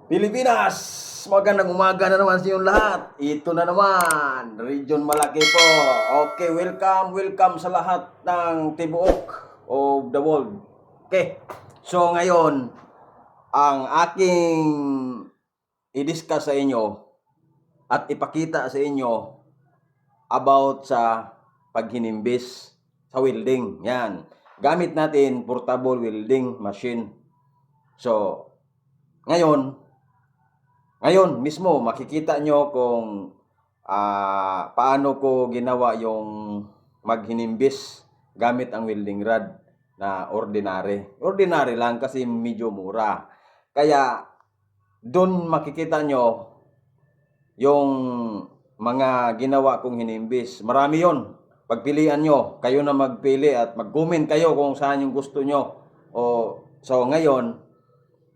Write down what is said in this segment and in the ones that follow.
Pilipinas! Magandang umaga na naman sa inyong lahat. Ito na naman, Region Malaki po. Okay, welcome sa lahat ng tibuok of the world. Okay, so ngayon, ang aking i-discuss sa inyo at ipakita sa inyo about sa paghinimbis sa welding. Yan. Gamit natin portable welding machine. So, ngayon mismo makikita nyo kung paano ko ginawa yung maghinimbis gamit ang welding rod na ordinary. Ordinary lang kasi medyo mura. Kaya doon makikita nyo yung mga ginawa kong hinimbis. Marami yon. Pagpilian nyo, kayo na magpili at mag-comment kayo kung saan yung gusto nyo. So ngayon,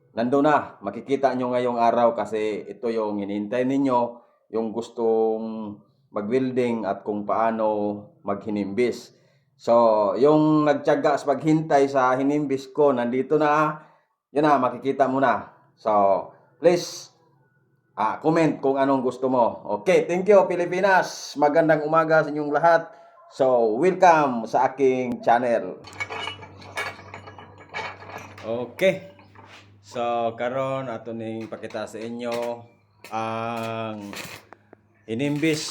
nandun na, makikita nyo ngayong araw kasi ito yung hinihintay ninyo, yung gustong mag-welding at kung paano maghinimbis. So, yung nagtiyaga sa paghintay sa hinimbis ko, nandito na, yun na, makikita mo na. So, please, comment kung anong gusto mo. Okay, thank you Pilipinas. Magandang umaga sa inyong lahat. So, welcome sa aking channel. Okay. So, karon ato ning pakita sa inyo ang hinimbis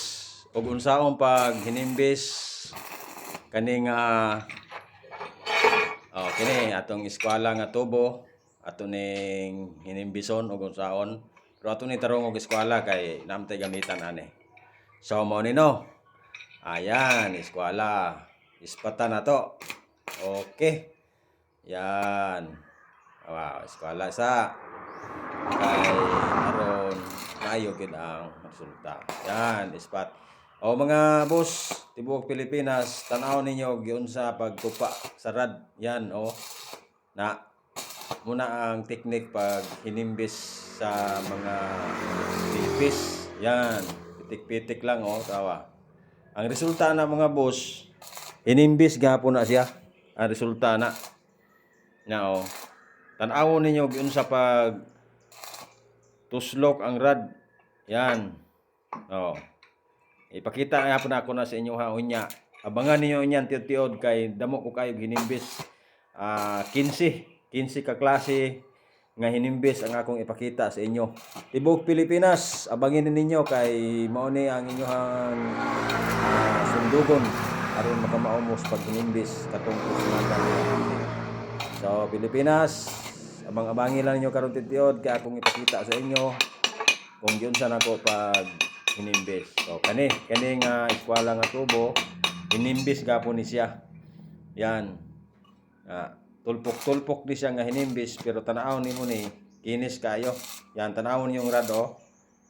ug unsaon pag hinimbis kaning kini atong eskwela nga tubo ato ning hinimbison ug unsaon. Pero ato ni tarong og eskwela kay namtay gamitan ani. So mo ni no. Ayan, eskwela. Ispatan na to. Okay. Yan. Wow, eskwela sa kay aron maayo gid ang resulta. Yan, ispat. O mga boss, tibuok Pilipinas, tanaw ninyo giunsa pagtupa sa rad. Yan na muna ang technique pag hinimbis sa mga pilipis. Yan, pitik-pitik lang tawa. Ang resulta na mga boss, hinimbis gahapon na siya. Ang resulta na tan-awon ninyo giunsa pag tuslok ang rad. Yan. Ipakita nga po na ako na sa inyo unya. Abangan niyo inyan tiod-tiod kay damo ko kayo hinimbis. 15 ka klase nga hinimbis ang akong ipakita sa inyo. Tibuok Pilipinas, abangin ninyo kay mao ni ang inyong sundugon aron makamaumos pag hinimbis katong kusmagan. So Pilipinas, abang-abangin lang niyo karon tiod kay akong ipakita sa inyo kung giunsa nako pag hinimbis. So kani nga eskwela nga tubo, hinimbis gapon ni siya. Yan. Tulpok-tulpok di siya nga hinimbis pero tanaw nimo ni kinis kayo. Yan, tanawon yung rad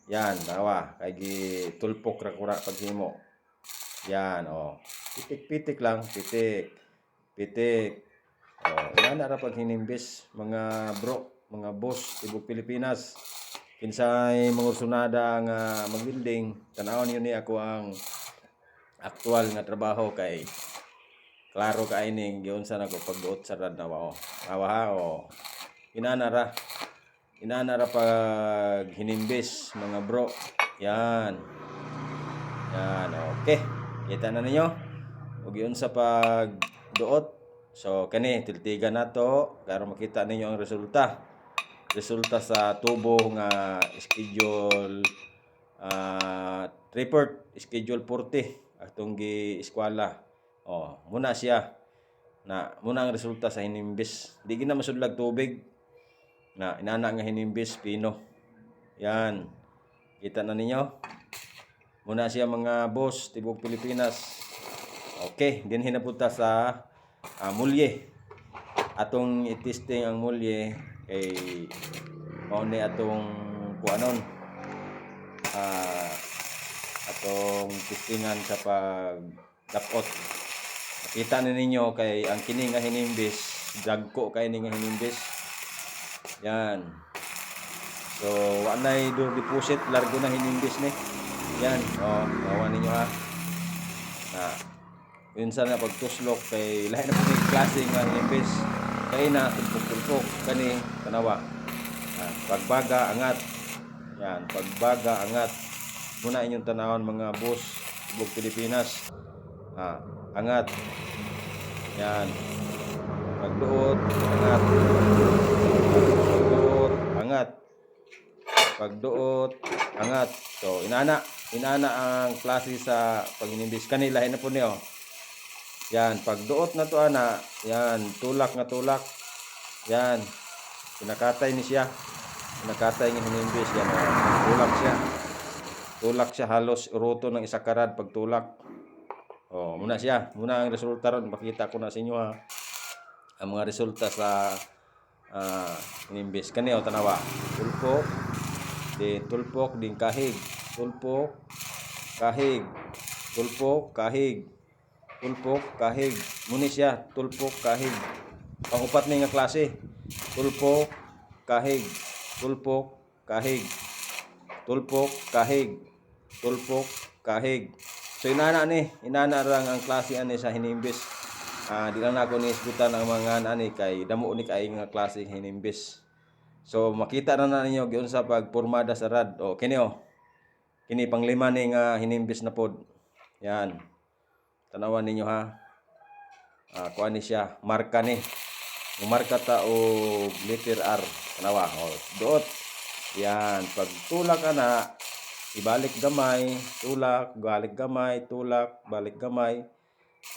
Yan, tawa kay gitulpok ra kura paghimo. Yan Pitik-pitik lang, pitik. Yan na pag hinimbis mga bro, mga boss tibuok Pilipinas. Kinsay mangursunada nga mag-welding, tanawon yun ni ako ang aktual nga trabaho kay klaro kay ning giunsa nako pagduot sa rad na inanara pag hinimbis mga bro. Yan, okay. Kita na ninyo ug giunsa pag duot. So kani tiltigan nato para makita ninyo ang resulta sa tubo nga schedule report schedule 40 atong gi-eskwela. Muna siya muna ang resulta sa hinimbis. Di gina masudlag tubig na inana nga hinimbis pino. Yan, kita na ninyo muna siya mga boss tibuok Pilipinas. Okay, din hinapunta sa mulye. Atong i-testing ang mulye kay mao ni atong kuanon atong testingan sa pagdapot. Makita na ninyo kay ang kini nga hinimbis dagko kay ni nga hinimbis. Yan. So wa nay do deposit largo na hinimbis ni. Yan, awan ninyo yun sana pagtuslok kay lahi na po klase nga hinimbis kay na tulpok kani tanawa. Pagbaga, angat. Yan, pagbaga, angat. Muna inyong tanawan mga boss, Tibok Pilipinas. Angat. Yan. Pagduot, angat. Pagduot, angat. Pagduot, angat. So, inana ang klase sa pag-inimbis. Kanilahin na po niyo. Yan, pagduot na to ana. Yan, tulak na tulak. Yan. Pinakatay ni siya. Pinakatay ng hinimbis. Yan, tulak siya. Tulak siya halos ruto ng isa karad pagtulak. Muna siya. Muna ang resulta ron. Makita ko na sa inyo ha. Ang mga resulta sa hinimbis. Kaniyo, tanawa. Tulpok. Tulpok, din kahig. Tulpok, kahig. Tulpok, kahig. Tulpok, kahig. Muna siya. Tulpok, kahig. Pang-upat na nga klase. Tulpok, kahig. Tulpok, kahig. Tulpok, kahig. Tulpok, kahig. So inana rang ang klase ani sa hinimbis. Di lang ako ni isgutan ang mga ani kay damo ni kay nga klase hinimbis. So makita na ninyo giun sa pagpormada sa rad. Kini Kini panglima ni nga hinimbis na pod. Yan. Tanawan ninyo ha. Kuan ni siya, marka ni. Marka ta og letter R. Tanawa, duot. Yan, pag tulak ana, ibalik gamay, tulak, balik gamay, tulak, balik gamay,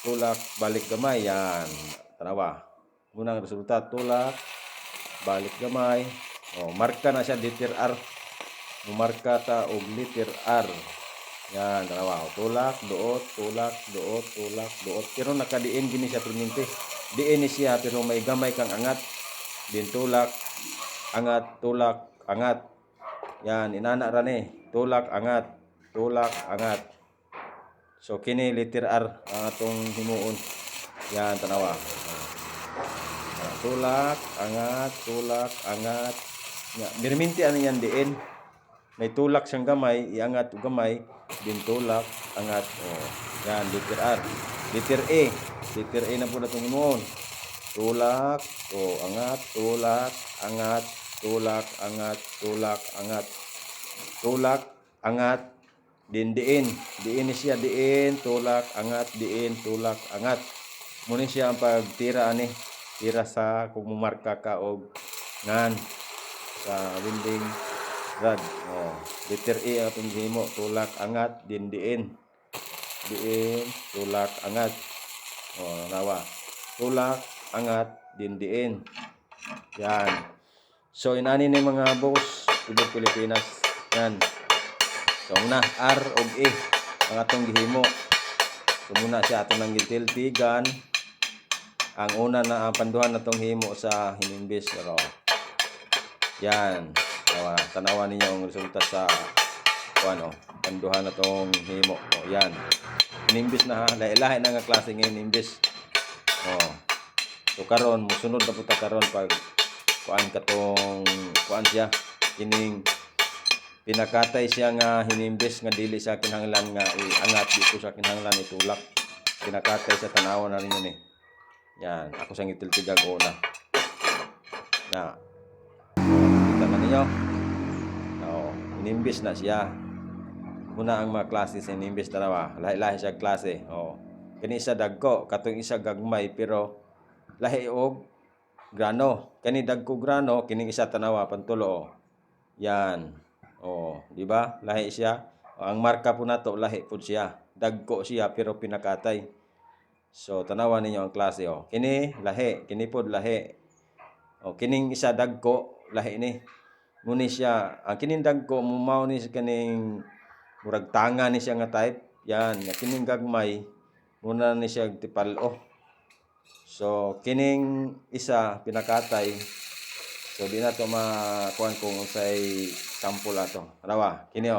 tulak, balik gamay. Yan. Tanawa. Munang resulta, tulak, balik gamay. Marka na siya letter R. Mumarka ta og letter R. Yan, tanawa. Tulak, duot, tulak, duot, tulak, duot. Pero nakadiin gini siya perminti. Diin ni siya pero may gamay kang angat. Din tulak, angat, tulak, angat. Yan, inana ra ni. Tulak, angat, tulak, angat. So kini letter R ang atong himuon. Yan, tanawa. Tulak, angat, tulak, angat. Perminti ano yan diin. May tulak siyang gamay, iangat o gamay, din tulak, angat. Yan, letter R. Letter E. Letter E na po na itong himuon. Tulak, angat, tulak, angat, tulak, angat, tulak, angat. Tulak, angat, din diin. Diin ni siya, diin, tulak, angat, diin, tulak, angat. Muna siya ang pagtira ani. Tira sa kung mumarka ka og ngan sa winding rad. Letter E ang atong himo. Tulak, angat, din diin. Diin, tulak, angat. Nawa. Tulak, angat, din diin. Yan. So inani ni mga boss, Tibok Pilipinas. Yan. So muna R og E ang atong gihimo. So muna siya atong nang gitiltigan. Ang una na ang panduhan natong himo sa hinimbis. Yan. Tanawan ninyo ang resulta sa panduhan na tong himo. Yan. Hinimbis na ha. Lahi-lahi na nga klase ng hinimbis. So karon musunod na puta karon pag kuan siya. Kining pinakatay siya nga hinimbis nga dili sa kinahanglan nga iangat dito sa kinahanglan itulak. Pinakatay sa tanawan na ninyo ni. Yan. Ako sang itiltigag una. Na. Kita man ninyo. Hinimbis na siya. Muna ang mga klase sa hinimbis tanawa. Lahi-lahi siya klase. Kani isa dagko, katong isa gagmay pero lahi og grano. Kani dagko grano, kining isa tanawa pantulo. Yan. Di ba? Lahi siya. Ang marka po nato lahi pud siya. Dagko siya pero pinakatay. So tanawa ninyo ang klase Kini lahi, kini pod lahi. Kining isa dagko, lahi ni. Muni siya, ang kining dagko mumaw ni kaning murag tanga ni siya nga type. Yan, kining gagmay muna ni siya tipalo. So kining isa pinakatay. So di na to makuan kung unsay sample ato. Arawa, kini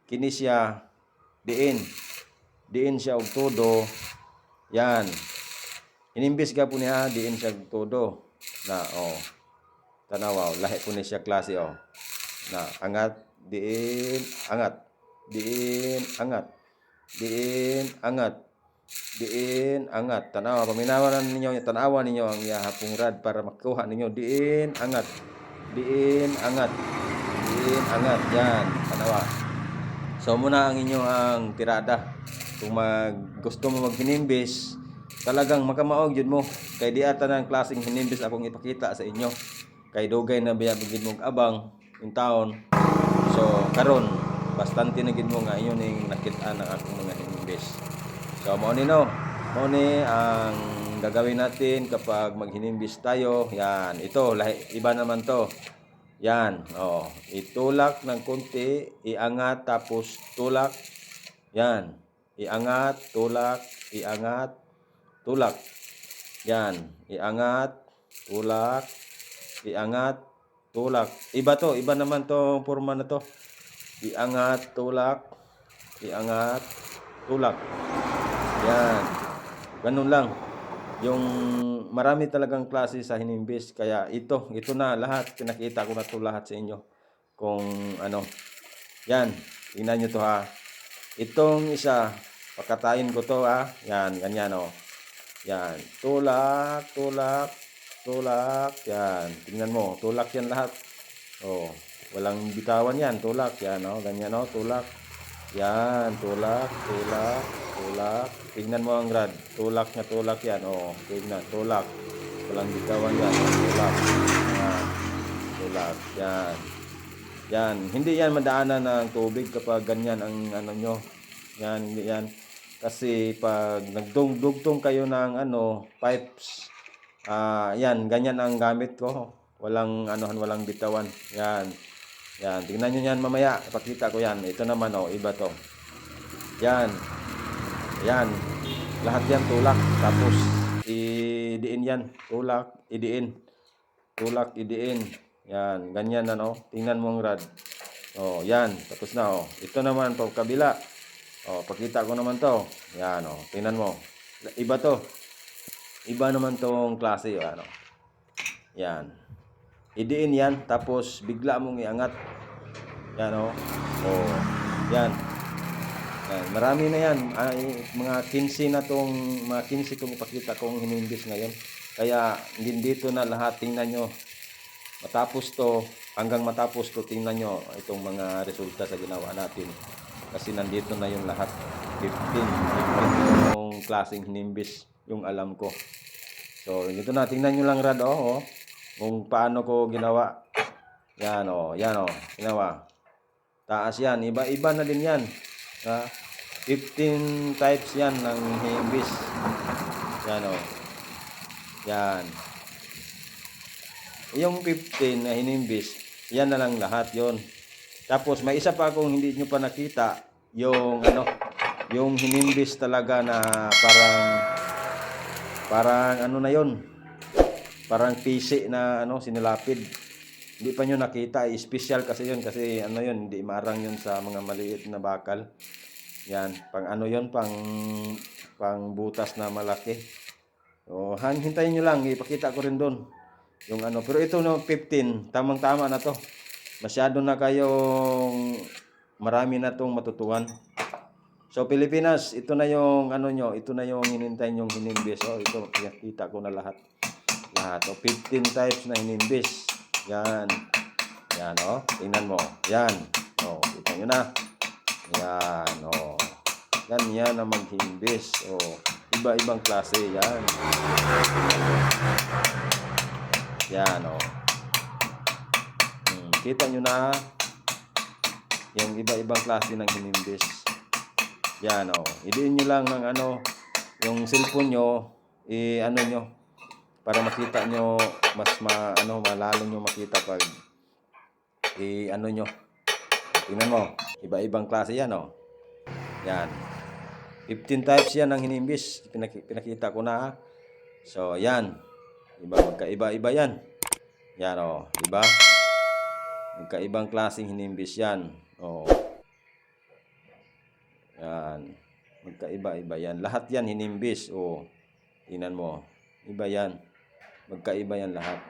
Kini siya diin. Diin siya og todo. Yan. Inimbis ka po niya, diin siya og todo. Na tanawa, lahi po ni siya klase Na angat, diin, angat. Diin, angat. Diin, angat. Diin, angat. Tanawa, paminawan ninyo ang iyahapong rad para makuha ninyo. Diin, angat. diin, angat. Diin, angat. Yan, kanawa. So muna ang inyong tirada. Kung gusto mo maghinimbis, talagang makamaog yun mo. Kay di ata ng klaseng hinimbis akong ipakita sa inyo. Kay dugay na biya bigid mong abang yung taon. So karon bastante na gid mo nga inyo ning nakita ng akong mga hinimbis. So mao ni no. Mao ni ang gagawin natin kapag maghinimbis tayo. Yan, ito iba naman to. Yan, oh, itulak ng konti, iangat tapos tulak. Yan, iangat, tulak, iangat, tulak. Yan, iangat, tulak, iangat, tulak. Iba naman to forma na to. Iangat, tulak, iangat, tulak. Yan, ganun lang. Yung marami talagang klase sa hinimbis, kaya ito na lahat, pinakita ko na to lahat sa inyo kung ano. Yan, tingnan nyo to ha. Itong isa, pakatayin ko to ha. Yan, ganyan o. Yan, tulak, tulak, tulak. Yan, tingnan mo, tulak yan lahat. O, walang bitawan yan, tulak. Yan o, ganyan o, tulak. Yan, tulak, tulak, tulak. Tingnan mo ang rad. Tulak na tulak yan. O, tingnan, tulak. Walang bitawan yan. Tulak. Yan, tulak. Yan. Yan. Hindi yan madaanan ng tubig kapag ganyan ang ano nyo. Yan, hindi yan. Kasi pag nagdugtong kayo ng pipes, yan, ganyan ang gamit ko. Walang walang bitawan. Yan. Yan, tingnan nyo yan mamaya. Ipakita ko yan. Ito naman iba to. Yan. Yan. Lahat yan tulak. Tapos idiin yan. Tulak, idiin. Tulak, idiin. Yan, ganyan Tingnan mo ang rad. Yan. Tapos na Ito naman po kabila. Pakita ko naman to. Yan tingnan mo. Iba to. Iba naman tong klase Yan. Idiin yan, tapos bigla mong iangat. Yan yan. Yan. Marami na yan. Mga 15 itong ipakita kong hinimbis ngayon. Kaya dito na lahat, tingnan nyo. Hanggang matapos to, tingnan nyo itong mga resulta sa ginawa natin. Kasi nandito na yung lahat. 15 yung klaseng hinimbis, yung alam ko. So, ito na, tingnan nyo lang rad kung paano ko ginawa. Yan yan ginawa. Taas yan, iba na din yan. 15 types yan ng hinimbis. Yan yan. Yung 15 na hinimbis, yan na lang lahat yon. Tapos may isa pa akong hindi nyo pa nakita, yung yung hinimbis talaga na parang na yon. Parang PC na sinilapid. Hindi pa nyo nakita, special kasi yun, kasi yun, hindi marang yun sa mga maliit na bakal. Yan, yun, pang butas na malaki. So, hintayin nyo lang, ipakita ko rin doon. Yung pero ito 15, tamang-tama na to. Masyado na kayong marami na tong matutuhan. So, Pilipinas, ito na yung ito na yung hinintay nyong hinimbis. Ito, kita ko na lahat. 15 types na hinimbis. Yan. Yan, tingnan mo. Yan. Kita nyo na. Yan, yan ang maghinimbis. Iba-ibang klase. Yan. Yan, kita nyo na yung iba-ibang klase ng hinimbis. Yan, idiin nyo lang ng yung cellphone nyo, nyo, para makita nyo, mas malalo nyo makita pag nyo. Tingnan mo, iba-ibang klase yan Yan. 15 types yan ng hinimbis. Pinakita ko na So, yan. Magkaiba-iba yan. Yan diba? Magkaibang klaseng hinimbis yan. Yan. Magkaiba-iba yan. Lahat yan hinimbis. Tingnan mo. Iba yan. Magkaiba yan lahat.